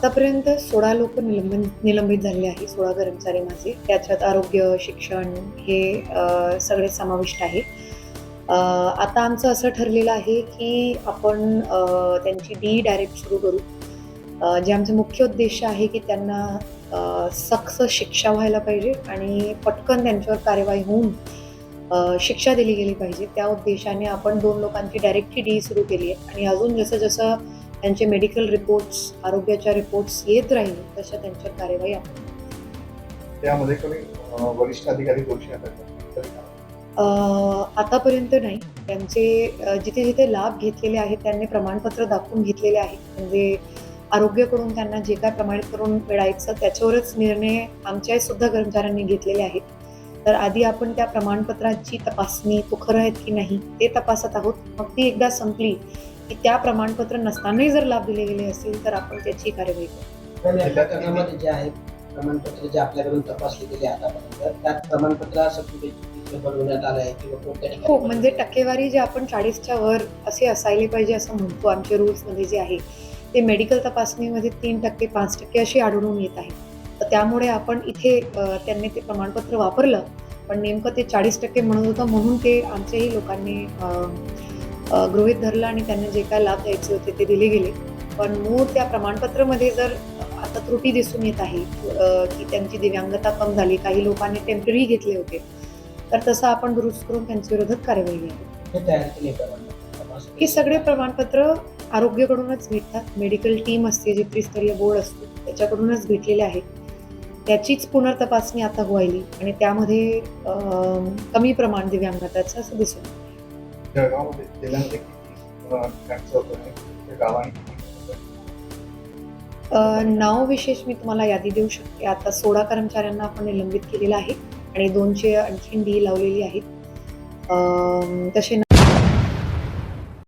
आतापर्यंत 16 लोक निलंबित झालेले आहे. 16 कर्मचारी माझे. त्याच्यात आरोग्य, शिक्षण हे सगळे समाविष्ट आहे. आता आमचं असं ठरलेलं आहे की आपण त्यांची डायरेक्ट सुरू करू. जे आमचे मुख्य उद्देश आहे की त्यांना सक्त शिक्षा व्हायला पाहिजे आणि पटकन त्यांच्यावर कार्यवाही होऊन शिक्षा दिली गेली पाहिजे. त्या उद्देशाने आपण 2 लोकांची डायरेक्टली डी सुरू केली आहे आणि अजून जसं त्यांचे मेडिकल रिपोर्ट्स, आरोग्याच्या रिपोर्ट्स येत राहील तशा त्यांच्यावर कार्यवाही आपण त्यामध्ये कोणी वरिष्ठ अधिकारी दोषी आहेत? आतापर्यंत नाही. त्यांचे जिथे-जिथे लाभ घेतलेले आहेत त्यांनी प्रमाणपत्र दाखवून घेतलेले आहेत. म्हणजे आरोग्याकडून त्यांना जे काय प्रमाणित करून मिळायचं त्याच्यावरच निर्णय आमच्या सुद्धा कर्मचाऱ्यांनी घेतलेले आहेत. तर आधी आपण त्या प्रमाणपत्राची तपासणी तो खरं आहेत की नाही ते तपासत आहोत. मग ती एकदा संपली की त्या प्रमाणपत्र नसतानाही जर लाभ दिले गेले असतील तर आपण त्याची कार्यवाही करू. या प्रकरणामध्ये जे आहे प्रमाणपत्र जे आपल्याकडून तपासले गेले आतापर्यंत त्यात प्रमाणपत्र असं कुठे चुकीचं बनवण्यात आलं आहे किंवा कोणत्या ठिकाणी हो, म्हणजे टक्केवारी जे आपण 40च्या वर असे असायला पाहिजे असं म्हणतो आमच्या रूल्समध्ये जे आहे ते मेडिकल तपासणीमध्ये 3%, 5% अशी आढळून येत आहे. तर त्यामुळे आपण इथे त्यांनी ते प्रमाणपत्र वापरलं पण नेमकं ते 40% म्हणत होतं म्हणून ते आमच्याही लोकांनी गृहीत धरलं आणि त्यांना जे काय लाभ द्यायचे होते ते दिले गेले. पण मूळ त्या प्रमाणपत्रामध्ये जर आता त्रुटी दिसून येत आहे की त्यांची दिव्यांगता कम झाली, काही लोकांनी टेम्पररी घेतले होते, तर तसं आपण दुरुस्त करून त्यांच्या विरोधात कारवाई घ्यावी. हे तयार केले प्रमाणपत्र हे सगळे प्रमाणपत्र आरोग्याकडूनच भेटतात. मेडिकल टीम असते, जे त्रिस्तरीय बोर्ड असतो त्याच्याकडूनच भेटलेले आहेत. त्याचीच पुनर्तपासणी आता व्हायली आणि त्यामध्ये कमी प्रमाण दिव्यांगताचं असं दिसून येतं. जळगावमध्ये जिल्ह्यामध्ये किती कॅन्सर होत आहे त्या गावाने किती नाव विशेष मी तुम्हाला यादी देऊ शकते. आता 16 कर्मचाऱ्यांना आपण निलंबित केलेलं आहे आणि 2चे आणखीन डी लावलेली आहेत. तसे